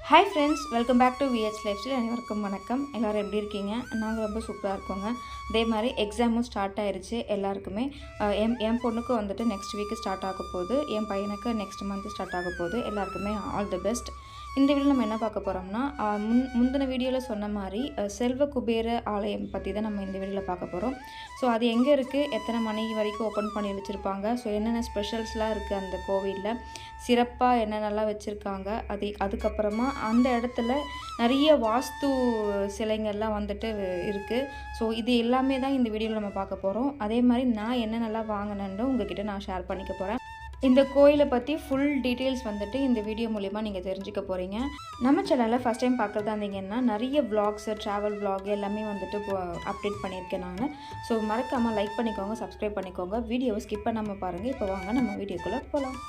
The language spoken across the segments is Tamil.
Hi friends, welcome back to VH lifestyle. அனைவருக்கும் வணக்கம். எல்லோரும் எப்படி இருக்கீங்க? நாங்கள் ரொம்ப சூப்பராக இருக்கோங்க. அதே மாதிரி எக்ஸாமும் ஸ்டார்ட் ஆயிடுச்சு எல்லாருக்குமே. என் பொண்ணுக்கு வந்துட்டு நெக்ஸ்ட் வீக்கு ஸ்டார்ட் ஆக போகுது, என் பையனுக்கு நெக்ஸ்ட் மந்த் ஸ்டார்ட் ஆக போகுது. எல்லாருக்குமே ஆல் தி பெஸ்ட். இந்த வீடியோ நம்ம என்ன பார்க்க போகிறோம்னா, முந்தின வீடியோவில் சொன்ன மாதிரி செல்வ குபேர ஆலயம் பற்றி தான் நம்ம இந்த வீடியோவில் பார்க்க போகிறோம். ஸோ அது எங்கே இருக்குது, எத்தனை மணி வரைக்கும் ஓப்பன் பண்ணி வச்சுருப்பாங்க, ஸோ என்னென்ன ஸ்பெஷல்ஸ்லாம் இருக்குது அந்த கோவிலில், சிறப்பாக என்னென்னலாம் வச்சுருக்காங்க, அதுக்கப்புறமா அந்த இடத்துல நிறைய வாஸ்து சிலைங்கள்லாம் வந்துட்டு இருக்குது. ஸோ இது எல்லாமே தான் இந்த வீடியோவில் நம்ம பார்க்க போகிறோம். அதே மாதிரி நான் என்னென்னலாம் வாங்கினேன்னு உங்ககிட்ட நான் ஷேர் பண்ணிக்க போகிறேன். இந்த கோயிலை பற்றி ஃபுல் டீட்டெயில்ஸ் வந்துட்டு இந்த வீடியோ மூலிமா நீங்கள் தெரிஞ்சுக்க போகிறீங்க. நம்ம சேனலில் ஃபஸ்ட் டைம் பார்க்குறதா இருந்தீங்கன்னா நிறைய விளாக்ஸு, ட்ராவல் விளாக் எல்லாமே வந்துட்டு அப்டேட் பண்ணியிருக்கேன் நான். ஸோ மறக்காமல் லைக் பண்ணிக்கோங்க, சப்ஸ்கிரைப் பண்ணிக்கோங்க, வீடியோவை ஸ்கிப் பண்ணாமல் பாருங்கள். இப்போ வாங்க நம்ம வீடியோக்குள்ளே போகலாம்.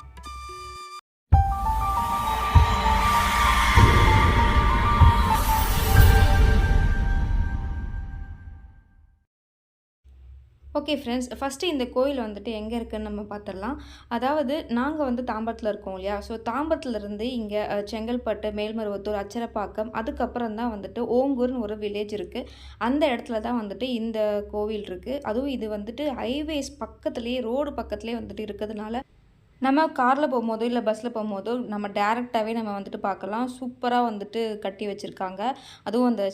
ஓகே ஃப்ரெண்ட்ஸ், ஃபஸ்ட்டு இந்த கோயில் வந்துட்டு எங்கே இருக்குதுன்னு நம்ம பார்த்துடலாம். அதாவது நாங்கள் வந்து தாம்பரத்தில் இருக்கோம் இல்லையா, ஸோ தாம்பரத்துலேருந்து இங்கே செங்கல்பட்டு, மேல்மருவத்தூர், அச்சரப்பாக்கம், அதுக்கப்புறம் தான் வந்துட்டு ஓங்கூர்னு ஒரு வில்லேஜ் இருக்குது. அந்த இடத்துல தான் வந்துட்டு இந்த கோவில் இருக்குது. அதுவும் இது வந்துட்டு ஹைவேஸ் பக்கத்துலேயே, ரோடு பக்கத்துலேயே வந்துட்டு இருக்கிறதுனால நம்ம காரில் போகும்போதோ இல்லை பஸ்ஸில் போகும்போதோ நம்ம டேரெக்டாகவே நம்ம வந்துட்டு பார்க்கலாம். சூப்பராக வந்துட்டு கட்டி வச்சுருக்காங்க. அதுவும் அந்த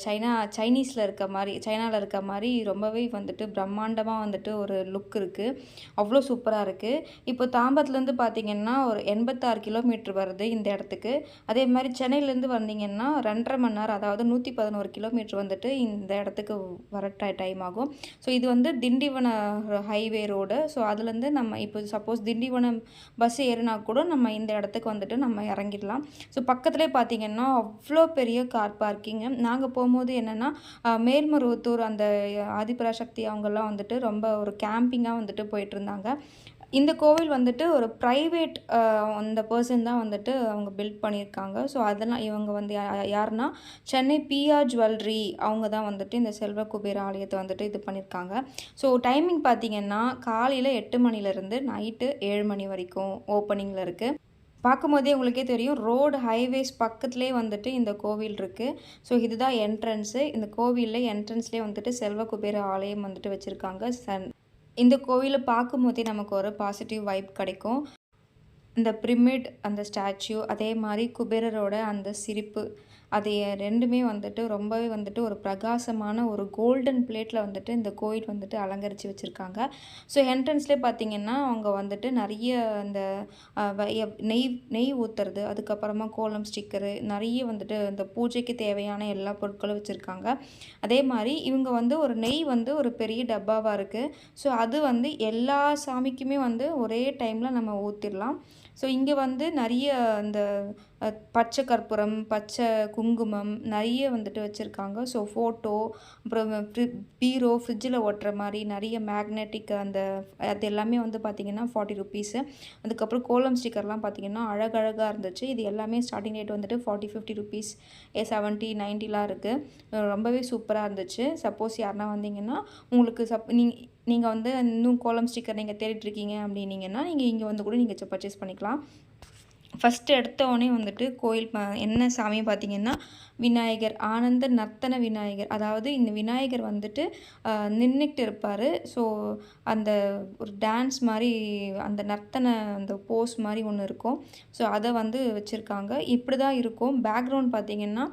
சைனீஸில் இருக்க மாதிரி, சைனாவில் இருக்க மாதிரி ரொம்பவே வந்துட்டு பிரம்மாண்டமாக வந்துட்டு ஒரு லுக் இருக்குது. அவ்வளோ சூப்பராக இருக்குது. இப்போ தாம்பரத்துலேருந்து பார்த்திங்கன்னா ஒரு 86 கிலோமீட்டர் வருது இந்த இடத்துக்கு. அதே மாதிரி சென்னையிலேருந்து வந்தீங்கன்னா 2.5 மணி நேரம், அதாவது 111 கிலோமீட்டர் வந்துட்டு இந்த இடத்துக்கு வர டைம் ஆகும். ஸோ இது வந்து திண்டிவனம் ஹைவே ரோடு. ஸோ அதுலேருந்து நம்ம இப்போ சப்போஸ் திண்டிவனம் பஸ் ஏறினா கூட நம்ம இந்த இடத்துக்கு வந்துட்டு நம்ம இறங்கிடலாம். ஸோ பக்கத்துலேயே பார்த்திங்கன்னா அவ்வளோ பெரிய கார் பார்க்கிங்கு. நாங்கள் போகும்போது என்னென்னா மேல்மருவத்தூர் அந்த ஆதிபராசக்தி அவங்கெல்லாம் வந்துட்டு ரொம்ப ஒரு கேம்பிங்காக வந்துட்டு போயிட்டுருந்தாங்க. இந்த கோவில் வந்துட்டு ஒரு ப்ரைவேட் அந்த பர்சன் தான் வந்துட்டு அவங்க பில்ட் பண்ணியிருக்காங்க. ஸோ அதெல்லாம் இவங்க வந்து யாருன்னா சென்னை பிஆர் ஜுவல்லரி அவங்க தான் வந்துட்டு இந்த செல்வ குபேர ஆலயத்தை வந்துட்டு இது பண்ணியிருக்காங்க. ஸோ டைமிங் பார்த்திங்கன்னா காலையில் 8 மணிலேருந்து நைட்டு 7 மணி வரைக்கும் ஓப்பனிங்கில் இருக்குது. பார்க்கும்போதே உங்களுக்கே தெரியும், ரோடு ஹைவேஸ் பக்கத்துலேயே வந்துட்டு இந்த கோவில் இருக்குது. ஸோ இதுதான் என்ட்ரன்ஸு. இந்த கோவிலில் என்ட்ரன்ஸ்லேயே வந்துட்டு செல்வ குபேர ஆலயம் வந்துட்டு வச்சுருக்காங்க. இந்த கோவிலை பார்க்கும்போதே நமக்கு ஒரு பாசிட்டிவ் வைப் கிடைக்கும். இந்த பிரமிட், அந்த ஸ்டாச்சு, அதே மாதிரி குபேரரோட அந்த சிரிப்பு, அது ரெண்டுமே வந்துட்டு ரொம்பவே வந்துட்டு ஒரு பிரகாசமான ஒரு கோல்டன் பிளேட்டில் வந்துட்டு இந்த கோயில் வந்துட்டு அலங்கரித்து வச்சுருக்காங்க. ஸோ என்ட்ரன்ஸ்லேயே பார்த்திங்கன்னா அவங்க வந்துட்டு நிறைய அந்த நெய் ஊற்றுறது, அதுக்கப்புறமா கோலம் ஸ்டிக்கரு, நிறைய வந்துட்டு இந்த பூஜைக்கு தேவையான எல்லா பொருட்களும் வச்சுருக்காங்க. அதே மாதிரி இவங்க வந்து ஒரு நெய் வந்து ஒரு பெரிய டப்பாவாக இருக்குது. ஸோ அது வந்து எல்லா சாமிக்குமே வந்து ஒரே டைமில் நம்ம ஊற்றிடலாம். ஸோ இங்கே வந்து நிறைய அந்த பச்சை கற்பூரம், பச்சை குங்குமம் நிறைய வந்துட்டு வச்சுருக்காங்க. ஸோ ஃபோட்டோ, அப்புறம் பீரோ, ஃப்ரிட்ஜில் ஒட்டுற மாதிரி நிறைய மேக்னெட்டிக் அது எல்லாமே வந்து பார்த்திங்கன்னா 40 ருபீஸு. அதுக்கப்புறம் கோலம் ஸ்டிக்கர்லாம் பார்த்திங்கன்னா அழகழகாக இருந்துச்சு. இது எல்லாமே ஸ்டார்டிங் ரேட் வந்துட்டு 40-50 ருபீஸ், 70-90லாம் இருக்குது. ரொம்பவே சூப்பராக இருந்துச்சு. சப்போஸ் யாருனா வந்தீங்கன்னா உங்களுக்கு நீங்கள் வந்து இன்னும் கோலம் ஸ்டிக்கர் நீங்கள் தேடிட்டுருக்கீங்க அப்படின்னீங்கன்னா நீங்கள் இங்கே வந்து கூட நீங்கள் பர்ச்சேஸ் பண்ணிக்கலாம். ஃபஸ்ட்டு எடுத்தோடனே வந்துட்டு கோயில் என்ன சாமியை பார்த்திங்கன்னா விநாயகர், ஆனந்த நர்த்தன விநாயகர். அதாவது இந்த விநாயகர் வந்துட்டு நின்றுக்கிட்டு இருப்பார். ஸோ அந்த ஒரு டான்ஸ் மாதிரி, அந்த நர்த்தன அந்த போஸ் மாதிரி ஒன்று இருக்கும். ஸோ அதை வந்து வச்சுருக்காங்க. இப்படி தான் இருக்கும். பேக்ரவுண்ட் பார்த்திங்கன்னா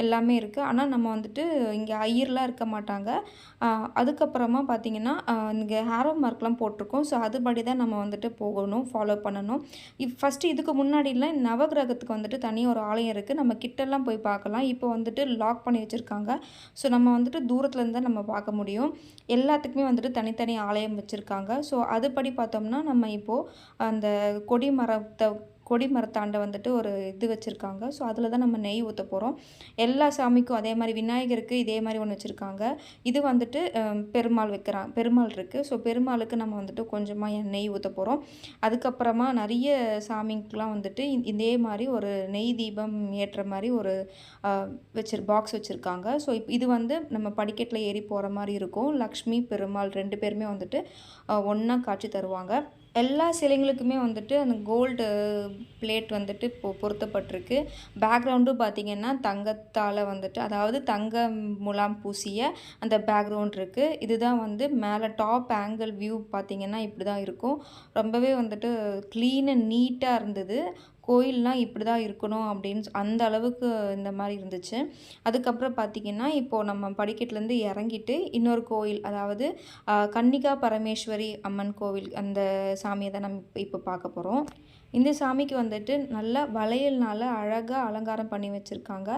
எல்லாமே இருக்குது. ஆனால் நம்ம வந்துட்டு இங்கே ஐயர்லாம் இருக்க மாட்டாங்க. அதுக்கப்புறமா பார்த்திங்கன்னா இங்கே ஹேரோ மார்க்லாம் போட்டிருக்கோம். ஸோ அதுபடி தான் நம்ம வந்துட்டு போகணும், ஃபாலோ பண்ணணும். ஃபஸ்ட்டு இதுக்கு முன்னாடிலாம் நவகிரகத்துக்கு வந்துட்டு தனியாக ஒரு ஆலயம் இருக்குது. நம்ம கிட்டெல்லாம் போய் பார்க்கலாம். இப்போ வந்துட்டு லாக் பண்ணி வச்சுருக்காங்க. ஸோ நம்ம வந்துட்டு தூரத்துலேருந்து தான் நம்ம பார்க்க முடியும். எல்லாத்துக்குமே வந்துட்டு தனித்தனி ஆலயம் வச்சுருக்காங்க. ஸோ அதுபடி பார்த்தோம்னா நம்ம இப்போது அந்த கொடி மரத்தாண்ட வந்துட்டு ஒரு இது வச்சுருக்காங்க. ஸோ அதில் தான் நம்ம நெய் ஊற்ற போகிறோம். எல்லா சாமிக்கும் அதே மாதிரி விநாயகருக்கு இதே மாதிரி ஒன்று வச்சுருக்காங்க. இது வந்துட்டு பெருமாள் இருக்குது. ஸோ பெருமாளுக்கு நம்ம வந்துட்டு கொஞ்சமாக நெய் ஊற்ற போகிறோம். அதுக்கப்புறமா நிறைய சாமிக்கெலாம் வந்துட்டு இதே மாதிரி ஒரு நெய் தீபம் ஏற்றுற மாதிரி ஒரு பாக்ஸ் வச்சுருக்காங்க. ஸோ இது வந்து நம்ம படிக்கட்டில் ஏறி போகிற மாதிரி இருக்கும். லக்ஷ்மி, பெருமாள் 2 பேருமே வந்துட்டு ஒன்றா காட்சி தருவாங்க. எல்லா சிலைங்களுக்குமே வந்துட்டு அந்த கோல்டு பிளேட் வந்துட்டு பொருத்தப்பட்டிருக்கு. பேக்ரவுண்டும் பார்த்தீங்கன்னா, தங்கத்தால வந்துட்டு அதாவது தங்க முலாம் பூசிய அந்த பேக்ரவுண்ட் இருக்கு. இதுதான் வந்து மேல டாப் ஆங்கிள் வியூ பார்த்தீங்கன்னா, இப்படி தான் இருக்கும். ரொம்பவே வந்துட்டு கிளீன் அண்ட் நீட்டா இருந்தது. கோயில்னா இப்படி தான் இருக்கணும் அப்படின்னு அந்த அளவுக்கு இந்த மாரி இருந்துச்சு. அதுக்கப்புறம் பார்த்தீங்கன்னா, இப்போது நம்ம படிக்கட்டுலேருந்து இறங்கிட்டு இன்னொரு கோயில் அதாவது கன்னிகா பரமேஸ்வரி அம்மன் கோவில் அந்த சாமியை தான் நம்ம இப்போ பார்க்க போகிறோம். இந்த சாமிக்கு வந்துட்டு நல்லா வளையல்னால அழகாக அலங்காரம் பண்ணி வச்சுருக்காங்க.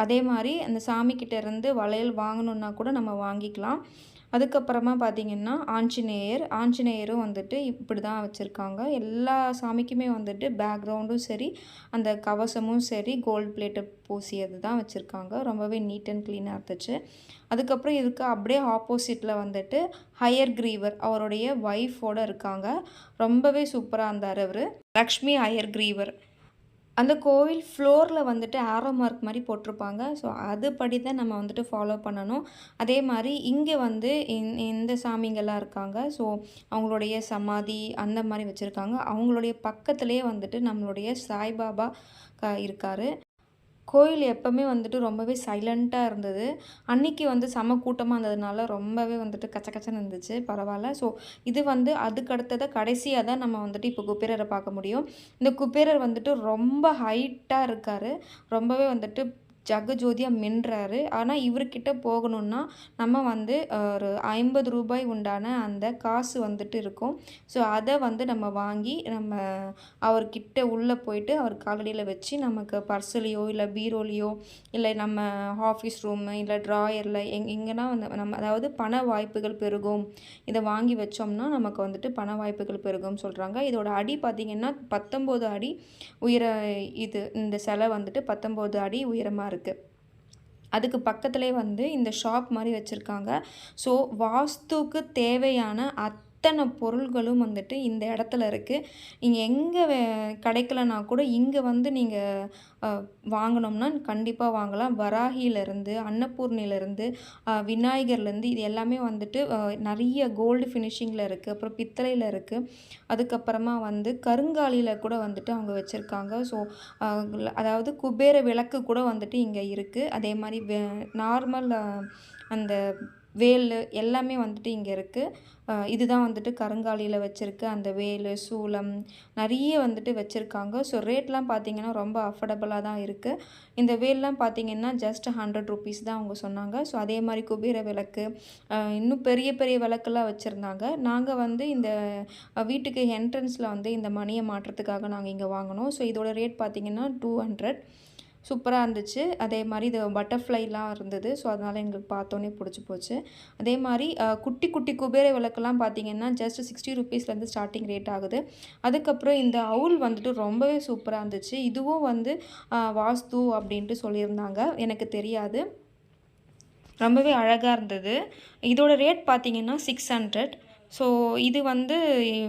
அதே மாரி அந்த சாமிக்கிட்ட இருந்து வளையல் வாங்கணுன்னா கூட நம்ம வாங்கிக்கலாம். அதுக்கப்புறமா பார்த்தீங்கன்னா, ஆஞ்சநேயரும் வந்துட்டு இப்படி தான் வச்சுருக்காங்க. எல்லா சாமிக்குமே வந்துட்டு பேக்ரவுண்டும் சரி, அந்த கவசமும் சரி, கோல்டு பிளேட்டட் பூசியது தான் வச்சுருக்காங்க. ரொம்பவே நீட் அண்ட் க்ளீனாக இருந்துச்சு. அதுக்கப்புறம் இதுக்கு அப்படியே ஆப்போசிட்டில் வந்துட்டு ஹயர்கிரீவர் அவருடைய ஒய்ஃபோட இருக்காங்க. ரொம்பவே சூப்பரா இருந்தாரு அவரு. லக்ஷ்மி ஹயர்கிரீவர். அந்த கோவில் ஃப்ளோரில் வந்துட்டு ஆரோ மார்க் மாதிரி போட்டிருப்பாங்க. ஸோ அதுபடி தான் நம்ம வந்துட்டு ஃபாலோ பண்ணணும். அதே மாதிரி இங்கே வந்து இந்த சாமிங்கெல்லாம் இருக்காங்க. ஸோ அவங்களுடைய சமாதி அந்த மாதிரி வச்சுருக்காங்க. அவங்களுடைய பக்கத்துலேயே வந்துட்டு நம்மளுடைய சாய்பாபா இருக்கார். கோயில் எப்போவுமே வந்துட்டு ரொம்பவே சைலண்ட்டாக இருந்தது. அன்னைக்கு வந்து செம கூட்டமாக இருந்ததுனால ரொம்பவே வந்துட்டு கச்ச கச்சன்னு இருந்துச்சு. பரவாயில்ல. ஸோ இது வந்து அதுக்கு அடுத்ததா கடைசியா தான் நம்ம வந்துட்டு இப்போ குபேரரை பார்க்க முடியும். இந்த குபேரர் வந்துட்டு ரொம்ப ஹைட்டாக இருக்காரு. ரொம்பவே வந்துட்டு ஜகஜோதியா மின்றாரு. ஆனா இவர்கிட்ட போகணும்னா, நம்ம வந்து ஒரு ரூ. 50 உண்டான அந்த காசு வந்துட்டு இருக்கும். ஸோ அத வந்து நம்ம வாங்கி நம்ம அவர்கிட்ட உள்ள போயிட்டு அவர் காலடியில வச்சு நமக்கு பர்ஸ்லயோ, இல்ல பீரோலயோ, இல்ல நம்ம ஆஃபீஸ் ரூமு, இல்ல ட்ராயர்ல எங்கன்னா வந்து நம்ம அதாவது பண வாய்ப்புகள் பெருகும். இத வாங்கி வச்சோம்னா, நமக்கு வந்துட்டு பண வாய்ப்புகள் பெருகும்னு சொல்றாங்க. இதோட அடி பார்த்தீங்கன்னா, 19 அடி உயர இந்த சிலை வந்துட்டு 19 அடி உயரமா இருக்கு. அதுக்கு பக்கத்திலேயே வந்து இந்த ஷாப் மாரி வச்சிருக்காங்க. ஸோ வாஸ்துக்கு தேவையான அத்தனை பொருள்களும் வந்துட்டு இந்த இடத்துல இருக்குது. நீங்கள் எங்கே கிடைக்கலனா கூட இங்கே வந்து நீங்கள் வாங்கினோம்னா கண்டிப்பாக வாங்கலாம். வராகியிலேருந்து, அன்னபூர்ணியிலேருந்து, விநாயகர்லேருந்து இது எல்லாமே வந்துட்டு நிறைய கோல்டு ஃபினிஷிங்கில் இருக்குது. அப்புறம் பித்தளையில் இருக்குது. அதுக்கப்புறமா வந்து கருங்காலியில் கூட வந்துட்டு அவங்க வச்சுருக்காங்க. ஸோ அதாவது குபேர விளக்கு கூட வந்துட்டு இங்கே இருக்குது. அதே மாதிரி நார்மல் அந்த வேலு எல்லாமே வந்துட்டு இங்கே இருக்குது. இதுதான் வந்துட்டு கருங்காலியில் வச்சுருக்கு அந்த வேலு, சூலம் நிறைய வந்துட்டு வச்சுருக்காங்க. ஸோ ரேட்லாம் பார்த்தீங்கன்னா ரொம்ப அஃபோர்டபுளாக தான் இருக்குது. இந்த வேல்லாம் பார்த்தீங்கன்னா ஜஸ்ட் ₹100 தான் அவங்க சொன்னாங்க. ஸோ அதே மாதிரி குபேர விளக்கு இன்னும் பெரிய பெரிய விளக்கெல்லாம் வச்சுருந்தாங்க. நாங்கள் வந்து இந்த வீட்டுக்கு என்ட்ரன்ஸில் வந்து இந்த மணியை மாட்டுறதுக்காக நாங்கள் இங்கே வாங்கினோம். ஸோ இதோட ரேட் பார்த்தீங்கன்னா 200. சூப்பராக இருந்துச்சு. அதே மாதிரி இது பட்டர்ஃப்ளைலாம் இருந்தது. ஸோ அதனால் எங்களுக்கு பார்த்தோன்னே பிடிச்சி போச்சு. அதே மாதிரி குட்டி குட்டி குபேர விளக்கெல்லாம் பார்த்தீங்கன்னா ஜஸ்ட் ₹60 ஸ்டார்டிங் ரேட் ஆகுது. அதுக்கப்புறம் இந்த அவுல் வந்துட்டு ரொம்பவே சூப்பராக இருந்துச்சு. இதுவும் வந்து வாஸ்து அப்படின்ட்டு சொல்லியிருந்தாங்க. எனக்கு தெரியாது. ரொம்பவே அழகாக இருந்தது. இதோட ரேட் பார்த்தீங்கன்னா 600. ஸோ இது வந்து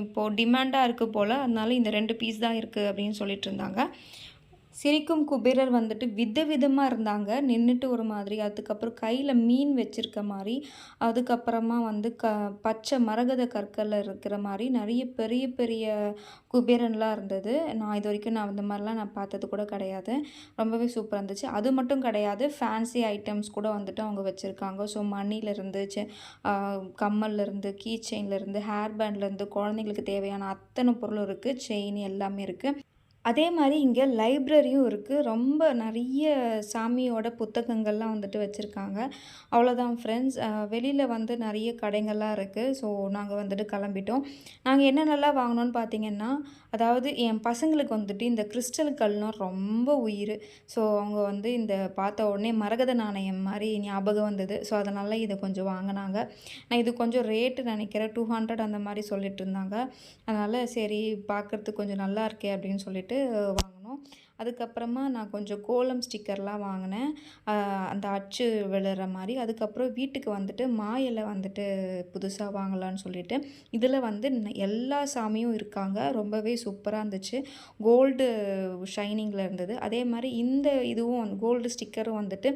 இப்போது டிமாண்டாக இருக்குது போல். அதனால இந்த 2 பீஸ் தான் இருக்குது அப்படின்னு சொல்லிட்டு இருந்தாங்க. சிரிக்கும் குபேரர் வந்துட்டு விதவிதமாக இருந்தாங்க. நின்றுட்டு ஒரு மாதிரி, அதுக்கப்புறம் கையில் மீன் வச்சுருக்க மாதிரி, அதுக்கப்புறமா வந்து பச்சை மரகத கற்களில் இருக்கிற மாதிரி நிறைய பெரிய பெரிய குபேரன்லாம் இருந்தது. நான் இது வரைக்கும் அந்த மாதிரிலாம் நான் பார்த்தது கூட கிடையாது. ரொம்பவே சூப்பராக இருந்துச்சு. அது மட்டும் கிடையாது, ஃபேன்சி ஐட்டம்ஸ் கூட வந்துட்டு அவங்க வச்சுருக்காங்க. ஸோ மணிலேருந்து கம்மல்லேருந்து, கீ செயின்லேருந்து, ஹேர் பேண்ட்லேருந்து குழந்தைங்களுக்கு தேவையான அத்தனை பொருளும் இருக்குது. செயின் எல்லாமே இருக்குது. அதே மாதிரி இங்கே லைப்ரரியும் இருக்குது. ரொம்ப நிறைய சாமியோட புத்தகங்கள்லாம் வந்துட்டு வச்சுருக்காங்க. அவ்வளோதான் ஃப்ரெண்ட்ஸ். வெளியில் வந்து நிறைய கடைங்கள்லாம் இருக்குது. ஸோ நாங்கள் வந்துட்டு கிளம்பிட்டோம். நாங்கள் என்னென்னலாம் வாங்கினோன்னு பார்த்தீங்கன்னா, அதாவது என் பசங்களுக்கு வந்துட்டு இந்த கிறிஸ்டல் கல்னால் ரொம்ப உயிர். ஸோ அவங்க வந்து இந்த பார்த்த உடனே மரகத நாணயம் மாதிரி ஞாபகம் வந்தது. ஸோ அதனால் இதை கொஞ்சம் வாங்கினாங்க. நான் இது கொஞ்சம் ரேட்டு நினைக்கிறேன் 200 அந்த மாதிரி சொல்லிட்டு இருந்தாங்க. அதனால் சரி பார்க்குறதுக்கு கொஞ்சம் நல்லா இருக்கே அப்படின்னு சொல்லிட்டு வாங்கினோம். அதுக்கப்புறமா நான் கொஞ்சம் கோலம் ஸ்டிக்கர்லாம் வாங்கினேன். அந்த அச்சு விழுற மாரி. அதுக்கப்புறம் வீட்டுக்கு வந்துட்டு மா இலை வந்துட்டு புதுசா வாங்கலான்னு சொல்லிட்டு, இதில வந்து எல்லா சாமியும் இருக்காங்க. ரொம்பவே சூப்பரா இருந்துச்சு. கோல்டு ஷைனிங்கில இருந்தது. அதே மாரி இந்த இதுவும் கோல்டு ஸ்டிக்கரும் வந்துட்டு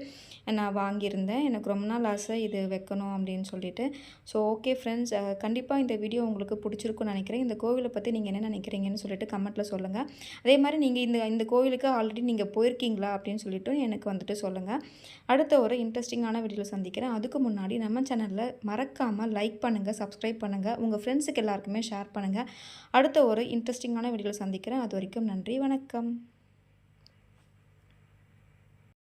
நான் வாங்கியிருந்தேன். எனக்கு ரொம்ப நாள் ஆசை இது வைக்கணும் அப்படின்னு சொல்லிட்டு. ஸோ ஓகே ஃப்ரெண்ட்ஸ், கண்டிப்பா இந்த வீடியோ உங்களுக்கு பிடிச்சிருக்கும்னு நினைக்கிறேன். இந்த கோவில பத்தி நீங்க என்ன நினைக்கிறீங்கன்னு சொல்லிட்டு கமெண்ட்ல சொல்லுங்க. அதே மாரி நீங்க இந்த இந்த கோவிலுக்கு ஆல்ரெடி நீங்க போயிருக்கீங்களா அப்படின்னு சொல்லிட்டு எனக்கு வந்துட்டு சொல்லுங்க. அடுத்த ஒரு இன்ட்ரெஸ்டிங்கான வீடியோல சந்திக்கிறேன். அதுக்கு முன்னாடி நம்ம சேனல்ல மறக்காம லைக் பண்ணுங்க, சப்ஸ்கிரைப் பண்ணுங்க. உங்க ஃப்ரெண்ட்ஸுக்கு எல்லாருக்குமே ஷேர் பண்ணுங்க. அடுத்த ஒரு இன்ட்ரெஸ்டிங்கான வீடியோல சந்திக்கிறேன். அதுவரைக்கும் நன்றி, வணக்கம்.